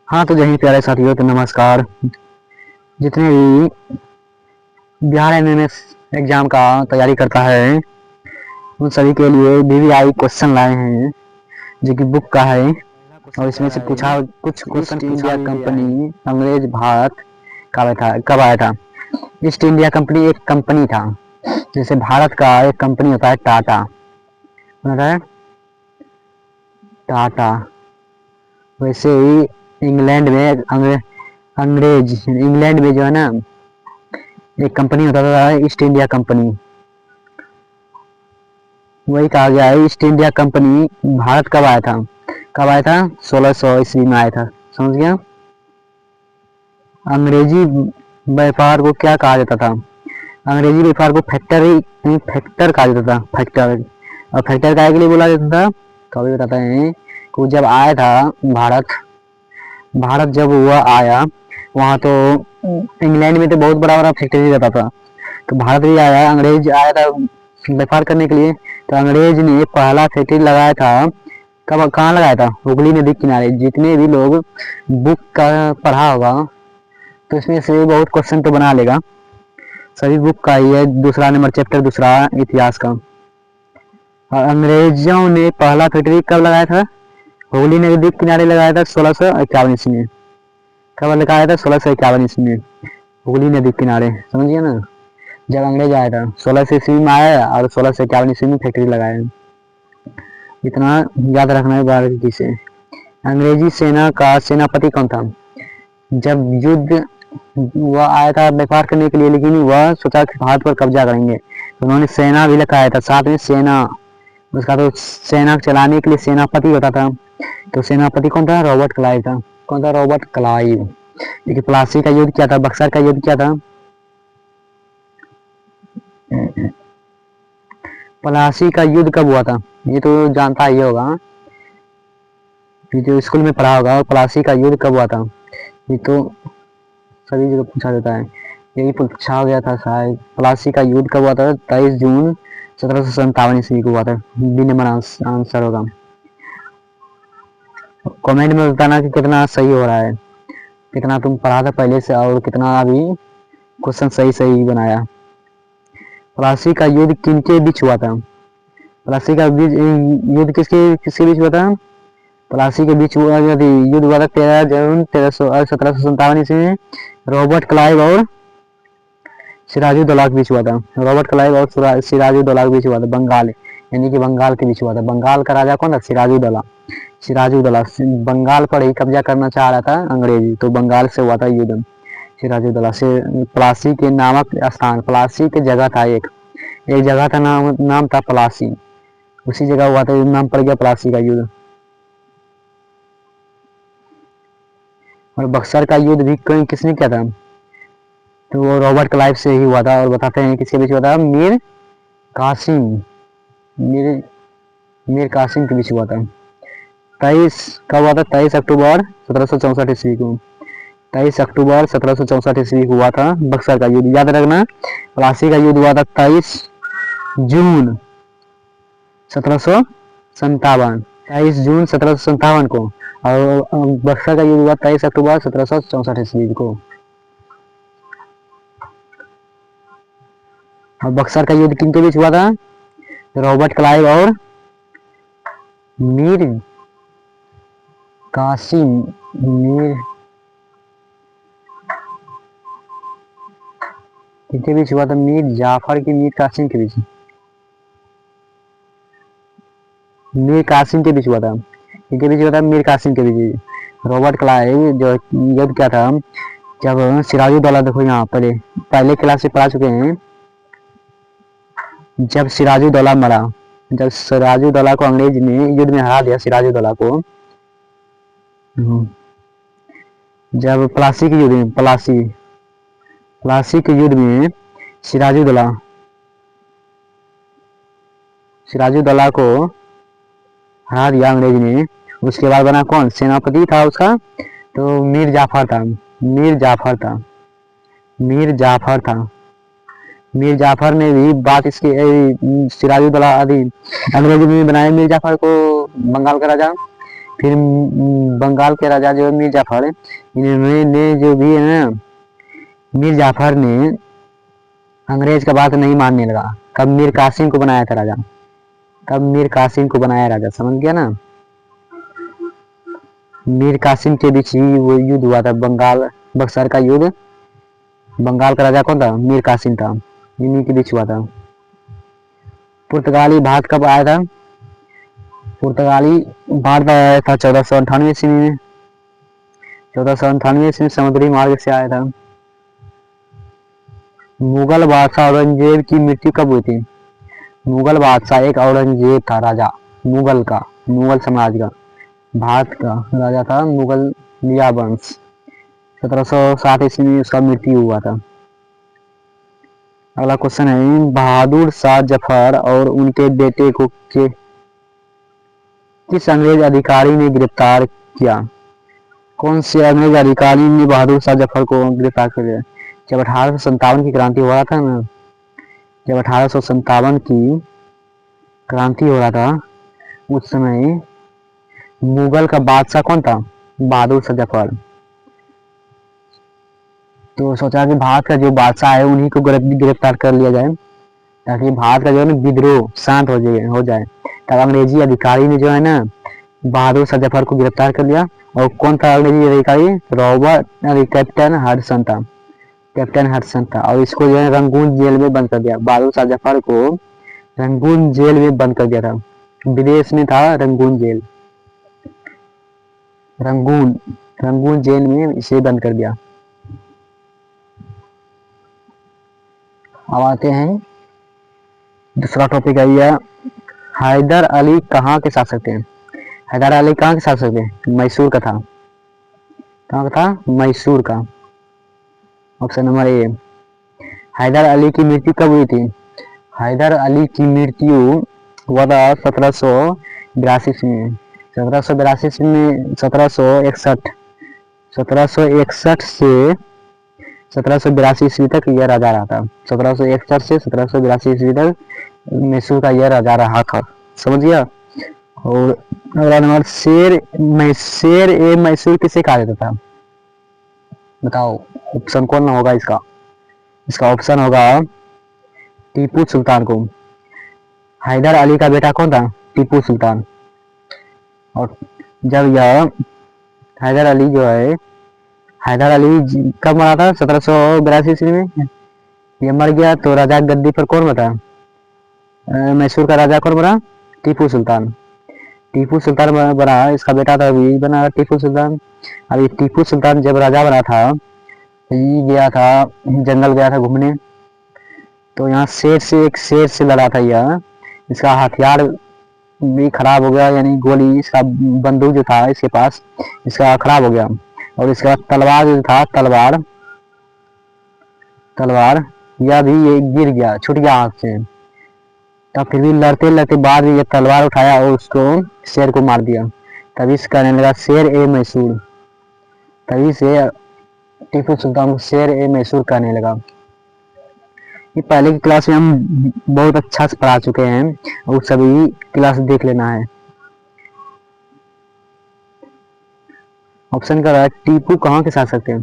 हाँ तो यही प्यारे साथियों तो नमस्कार। जितने भी बिहार एमएमएस एग्जाम का तैयारी करता है उन सभी के लिए बीवीआई क्वेश्चन लाए हैं जो कि बुक का है। और इसमें से पूछा कुछ क्वेश्चन इंडिया कंपनी अंग्रेज भारत कब आया था। ईस्ट इंडिया कंपनी एक कंपनी था। जैसे भारत का एक कंपनी होता है टाटा, होता है टाटा। वैसे ही इंग्लैंड में इंग्लैंड में जो है ना एक कंपनी होता था ईस्ट इंडिया कंपनी। वही कहा गया है ईस्ट इंडिया कंपनी। भारत कब आया था 1600 ईस्वी में आया था। समझ गया। अंग्रेजी व्यापार को क्या कहा जाता था। अंग्रेजी व्यापार को फैक्टर कहा जाता था। फैक्टर। और फैक्टर काय के लिए बोला जाता था तो अभी बताते हैं कि जब आया था भारत जब हुआ आया वहाँ तो इंग्लैंड में तो बहुत बड़ा बड़ा फैक्ट्री रहता था। तो भारत भी आया, अंग्रेज आया था व्यापार करने के लिए। तो अंग्रेज ने पहला फैक्ट्री लगाया था कहाँ लगाया था, हुगली नदी किनारे। जितने भी लोग बुक का पढ़ा होगा तो इसमें से बहुत क्वेश्चन तो बना लेगा। सभी बुक का ही है। दूसरा नंबर चैप्टर दूसरा इतिहास का। और अंग्रेजों ने पहला फैक्ट्री कब लगाया था, हुगली नदी किनारे लगाया था 1651 ईस्वी में। कब लगाया था 1651 ईस्वी में हुगली नदी किनारे। समझिए ना। जब अंग्रेज आया था 1600 ईस्वी में आया और 1651 ईस्वी में फैक्ट्री लगाया। इतना याद रखना है बारीकी से। अंग्रेजी सेना का सेनापति कौन था। जब युद्ध वह आया था व्यापार करने के लिए, लेकिन वह सोचा कि भारत पर कब्जा करेंगे तो उन्होंने सेना भी लगाया था साथ में। सेना उसका तो सेना चलाने के लिए सेनापति होता था। तो सेनापति कौन था, रॉबर्ट क्लाइव था। कौन था, रॉबर्ट क्लाइव। देखिए प्लासी का युद्ध क्या था, बक्सर का युद्ध क्या था। प्लासी का युद्ध कब हुआ था, ये तो जानता ही होगा, ये जो स्कूल में पढ़ा होगा। और प्लासी का युद्ध कब हुआ था ये तो सभी जगह पूछा जाता है। यही पूछा गया था शायद। प्लासी का युद्ध कब हुआ था, 23 जून 1757 ईस्वी को हुआ था। बी नंबर आंसर होगा। कमेंट में बताना कि कितना सही हो रहा है, कितना तुम पढ़ा था पहले से और कितना अभी क्वेश्चन सही बनाया। प्लासी का युद्ध किनके बीच हुआ था। प्लासी का युद्ध किसके बीच हुआ था। प्लासी के बीच युद्ध हुआ था 13 जून 1757 ईस्वी में रॉबर्ट क्लाइव और सिराजुद्दौला के बीच हुआ था। रॉबर्ट क्लाइव और सिराजुद्दौला के बीच हुआ था। बंगाल यानी कि बंगाल के बीच हुआ था। बंगाल का राजा कौन था, सिराजुद्दौला बंगाल पर ही कब्जा करना चाह रहा था अंग्रेजी, तो बंगाल से हुआ था युद्ध सिराजुद्दौला से। प्लासी के नामक स्थान, प्लासी की जगह था एक जगह था नाम था प्लासी, उसी जगह हुआ था, नाम पड़ गया प्लासी का युद्ध। और बक्सर का युद्ध भी किसने किया था, तो वो रॉबर्ट क्लाइव से ही हुआ था। और बताते हैं किसके बीच हुआ था, मीर कासिम के बीच हुआ था। 23 कब हुआ था, 23 अक्टूबर 1764 ईस्वी को। 23 अक्टूबर 1764 ईस्वी को हुआ था बक्सर का युद्ध। याद रखना प्लासी का युद्ध हुआ था 23 जून 1757, 23 जून 1757 को। और बक्सर का युद्ध हुआ 23 अक्टूबर 1764 ईस्वी को। और बक्सर का युद्ध किनके बीच हुआ था, रॉबर्ट क्लाइव और मीर कासिम किनके बीच हुआ था, मीर जाफर की मीर कासिम के बीच, मीर कासिम के बीच हुआ था। किनके बीच हुआ था, मीर कासिम के बीच। रॉबर्ट क्लाइव जो युद्ध क्या था, जब सिराजुद्दौला, देखो यहाँ पहले क्लास से पढ़ा चुके हैं। जब सिराजुद्दौला मरा, जब सिराजुद्दौला को अंग्रेज ने युद्ध में हरा दिया, सिराजुद्दौला को, जब प्लासी के युद्ध में प्लासी के युद्ध में सिराजुद्दौला को हरा दिया अंग्रेज ने। उसके बाद बना कौन, सेनापति था उसका, तो मीर जाफर ने भी बात इसके सिराजुद्दौला आदि अंग्रेजों ने बनाया मीर जाफर को बंगाल का राजा। फिर बंगाल के राजा जो मीर जाफर, इन्होंने जो भी है ना, मीर जाफर ने अंग्रेज का बात नहीं मानने लगा। तब मीर कासिम को बनाया था राजा, तब मीर कासिम को बनाया राजा, समझ गया ना। मीर कासिम के बीच ही वो युद्ध हुआ था, बंगाल बक्सर का युद्ध। बंगाल का राजा कौन था? मीर कासिम था, इन्हीं के बीच हुआ था। पुर्तगाली भारत कब आया था? पुर्तगाली भारत आया था 1498 ईस्वी में। 1498 ईस्वी में समुद्री मार्ग से आया था। मुगल बादशाह औरंगजेब की मृत्यु कब हुई थी? मुगल बादशाह एक औरंगजेब था राजा, मुगल का, मुगल समाज का, भारत का राजा था, मुगल लिया वंश। 1707 ईस्वी में उसका मृत्यु हुआ था। अगला क्वेश्चन है, बहादुर शाह जफर और उनके बेटे को किस अंग्रेज अधिकारी ने गिरफ्तार किया? कौन से अंग्रेज अधिकारी ने बहादुर शाह जफर को गिरफ्तार कर लिया? जब 1857 की क्रांति हो रहा था ना, जब 1857 की क्रांति हो रहा था, उस समय मुगल का बादशाह कौन था? बहादुर शाह जफर। तो सोचा कि भारत का जो बादशाह है उन्हीं को गिरफ्तार कर लिया जाए, ताकि भारत का जो है ना विद्रोह शांत हो जाए। तब अंग्रेजी अधिकारी ने जो है ना बहादुर शाह जफर को गिरफ्तार कर लिया। और कौन था अंग्रेजी अधिकारी? रॉबर्ट, कैप्टन हडसन था, कैप्टन हडसन था। और इसको जो है रंगून जेल में बंद कर दिया, बहादुर शाह जफर को रंगून जेल में बंद कर दिया था। विदेश में था रंगून जेल, रंगून जेल में इसे बंद कर दिया। अब आते हैं दूसरा टॉपिक है यह, हैदर अली कहाँ के शासक थे? हैदर अली कहाँ के शासक थे? मैसूर का था। कहाँ का था? मैसूर का। Option number A. Hyder Ali की मृत्यु कब हुई थी? हैदर अली की मृत्यु हुआ था 1782 में। 1782 में 1761 से 1782 ईस्वी तक यह राजा रहा था। 1761 से 1782 ईस्वी तक मैसूर का यह राजा रहा था, समझ गया। और अगला नंबर, शेर ए मैसूर किसे कहा जाता था? बताओ ऑप्शन कौन ना होगा इसका? इसका ऑप्शन होगा टीपू सुल्तान को। हैदर अली का बेटा कौन था? टीपू सुल्तान। और जब यह हैदर अली जो है, हैदर अली कब मरा था? 1782 ईस्वी में ये मर गया। तो राजा गद्दी पर कौन बता? मैसूर का राजा कौन बना? टीपू सुल्तान। टीपू सुल्तान बना, इसका बेटा था अभी बना टीपू सुल्तान। अभी टीपू सुल्तान जब राजा बना था, ये गया था जंगल, गया था घूमने, तो यहाँ एक शेर से लड़ा था यह। इसका हथियार भी खराब हो गया, यानी गोली, इसका बंदूक जो था इसके पास, इसका खराब हो गया। और इसके बाद तलवार जो था, तलवार यह भी ये गिर गया, छूट गया हाथ से। तब फिर भी लड़ते लड़ते बाद में ये तलवार उठाया और उसको शेर को मार दिया। तभी से कहने लगा शेर ए मैसूर, तभी से टीपू सुल्तान को शेर ए मैसूर कहने लगा। ये पहले की क्लास में हम बहुत अच्छा से पढ़ा चुके हैं, और सभी क्लास देख लेना है। ऑप्शन कर रहा है टीपू कहाँ के शासक थे?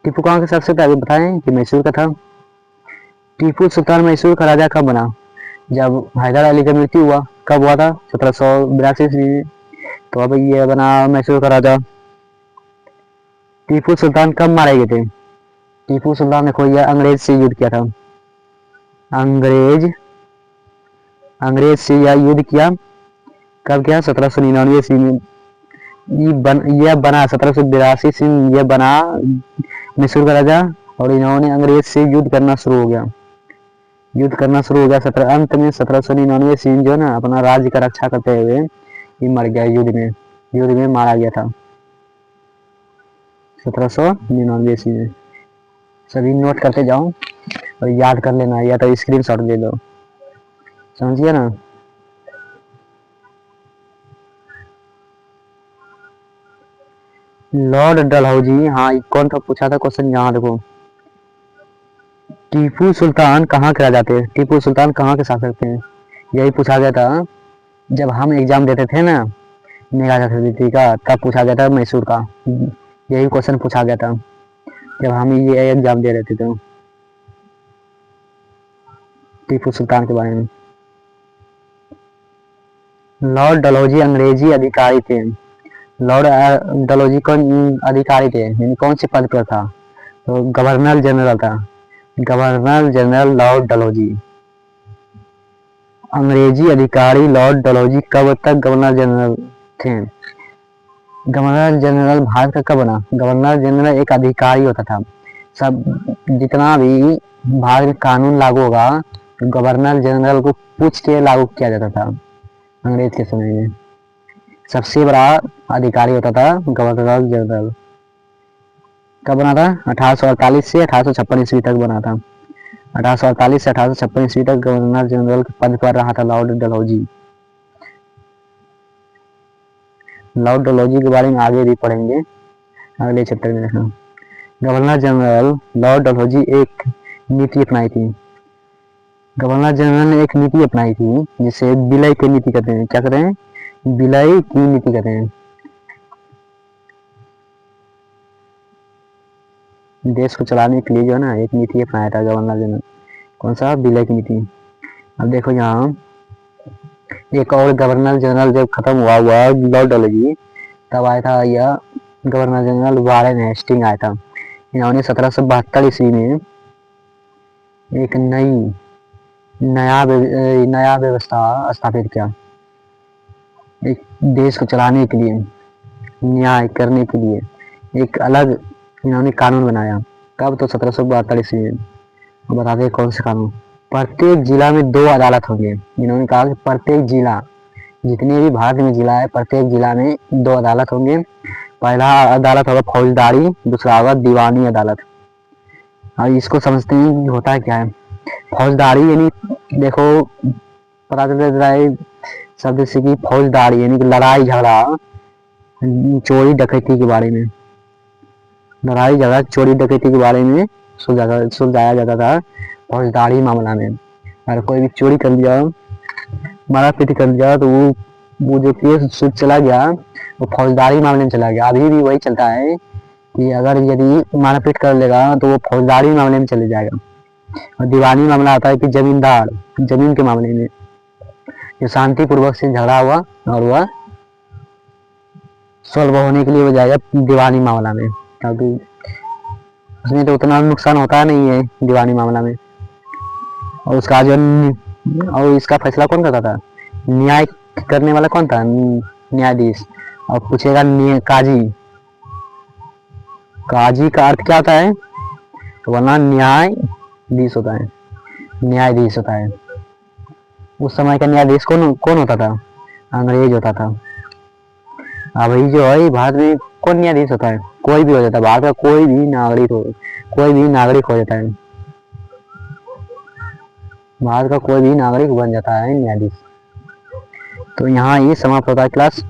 टीपू कहाँ के शासक थे? अभी बताएं कि मैसूर का था। टीपू सुल्तान मैसूर का राजा कब बना? जब हैदर अली का मृत्यु हुआ। कब हुआ था? 1782 ईस्वी में। तो अब ये बना मैसूर का राजा। टीपू सुल्तान कब मारे गए थे? टीपू सुल्तान ने कोई अंग्रेज से युद्ध किया था। अंग्रेज से यह युद्ध किया। कब किया? 1799 ईस्वी में। यह बना 1782 ईस्वी में, यह बना मैसूर का राजा। और इन्होंने अंग्रेज से युद्ध करना शुरू हो गया। अंत में 1799 ईस्वी में जो है ना अपना राज्य का रक्षा करते हुए ये मर गया युद्ध में मारा गया था 1799 ईस्वी में। सभी नोट करते जाओ और याद कर लेना, या तो स्क्रीनशॉट ले लो, समझिए ना। लॉर्ड डलहौजी, हाँ कौन था पूछा था क्वेश्चन, यहाँ देखो। टीपू सुल्तान कहाँ के राजा थे? टीपू सुल्तान कहाँ के शासक थे? यही पूछा गया था जब हम एग्जाम देते थे ना, मेघा चक्रवर्ती का तब पूछा गया था मैसूर का, यही क्वेश्चन पूछा गया था जब हम ये एग्जाम दे रहे थे तो टीपू सुल्तान के बारे में। लॉर्ड डलहौजी अंग्रेजी अधिकारी थे। लॉर्ड डलहौजी कौन अधिकारी थे, यानी कौन से पद पर था? तो गवर्नर जनरल था, गवर्नर जनरल लॉर्ड डलहौजी। अंग्रेजी अधिकारी लॉर्ड डलहौजी कब तक गवर्नर जनरल थे? गवर्नर जनरल भारत का कब बना? गवर्नर जनरल एक अधिकारी होता था, सब जितना भी भारत में कानून लागू होगा तो गवर्नर जनरल को पूछ के लागू किया जाता था अंग्रेज के समय में। सबसे बड़ा अधिकारी होता था गवर्नर जनरल। कब बना था? 1848 से 1856 ईस्वी तक बना था। 1848 से 1856 ईस्वी तक गवर्नर जनरल के पद पर रहा था लॉर्ड डलहौजी। लॉर्ड डलहौजी के बारे में आगे भी पढ़ेंगे, अगले चैप्टर में देखना। गवर्नर जनरल लॉर्ड डलहौजी एक नीति अपनाई थी। गवर्नर जनरल ने एक नीति अपनाई थी जिसे विलय की नीति कहते हैं। क्या कहते हैं? विलय की नीति कहते हैं। देश को चलाने के लिए जो है ना एक नीति अपनाया था गवर्नर जनरल। कौन सा? विलय की नीति। अब देखो यहाँ एक और गवर्नर जनरल जब खत्म हुआ लॉर्ड डलहौजी, तब आया था यह गवर्नर जनरल वारेन हेस्टिंग आया था। इन्होंने 1772 ईस्वी में एक नया व्यवस्था स्थापित किया, एक देश को चलाने के लिए, न्याय करने के लिए एक अलग इन्होंने कानून बनाया। कब? तो 1772 ईस्वी में। बताते हैं कौन से कानून। प्रत्येक जिला में 2 अदालत होंगे। इन्होंने कहा कि प्रत्येक जिला, जितने भी भारत में जिला है, प्रत्येक जिला में 2 अदालत होंगे। पहला अदालत होगा फौजदारी, दूसरा होगा दीवानी अदालत। और इसको समझते हैं होता है क्या है। फौजदारी यानी देखो पता चल रहा है शब्द से कि फौजदारी यानी कि लड़ाई झगड़ा, चोरी डकैती के बारे में, लड़ाई झगड़ा चोरी डकैती के बारे में सुलझाया जाता था फौजदारी मामला में। अगर कोई भी चोरी कर लिया, मारा पीटी कर लिया, तो वो जो केस चला गया वो फौजदारी मामले में चला गया। अभी भी वही चलता है कि अगर यदि मारपीट कर लेगा तो वो फौजदारी मामले में चले जाएगा। और दीवानी मामला आता है कि जमींदार जमीन के मामले में जो शांतिपूर्वक से झगड़ा हुआ और वह सॉल्व होने के लिए हो जाएगा दीवानी मामला में, क्योंकि उसमें तो उतना नुकसान होता नहीं है दीवानी मामला में। और उसका जो और इसका फैसला कौन करता था? न्याय करने वाला कौन था? न्यायाधीश। और पूछेगा काजी, काजी का अर्थ क्या होता है? तो वरना न्यायाधीश होता है, न्यायाधीश होता है। उस समय का न्यायाधीश कौन होता था? अंग्रेज होता था। अभी जो है भारत में कौन न्यायाधीश होता है? कोई भी हो जाता है, भारत का कोई भी नागरिक हो जाता है, भारत का कोई भी नागरिक बन जाता है न्यायाधीश। तो यहाँ ये समाप्त होता है क्लास।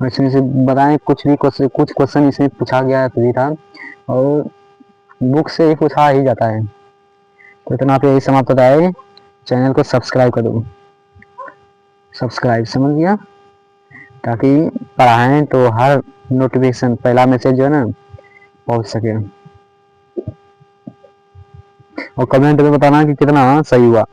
इसमें से बताएं कुछ क्वेश्चन इसमें पूछा गया भी था और बुक से ही पूछा ही जाता है। तो इतना पे यही समाप्त होता है। चैनल को सब्सक्राइब कर दो, सब्सक्राइब, समझ गया, ताकि पढ़ाएं तो हर नोटिफिकेशन पहला मैसेज जो है ना पहुंच सके। और कमेंट में बताना कि कितना सही हुआ।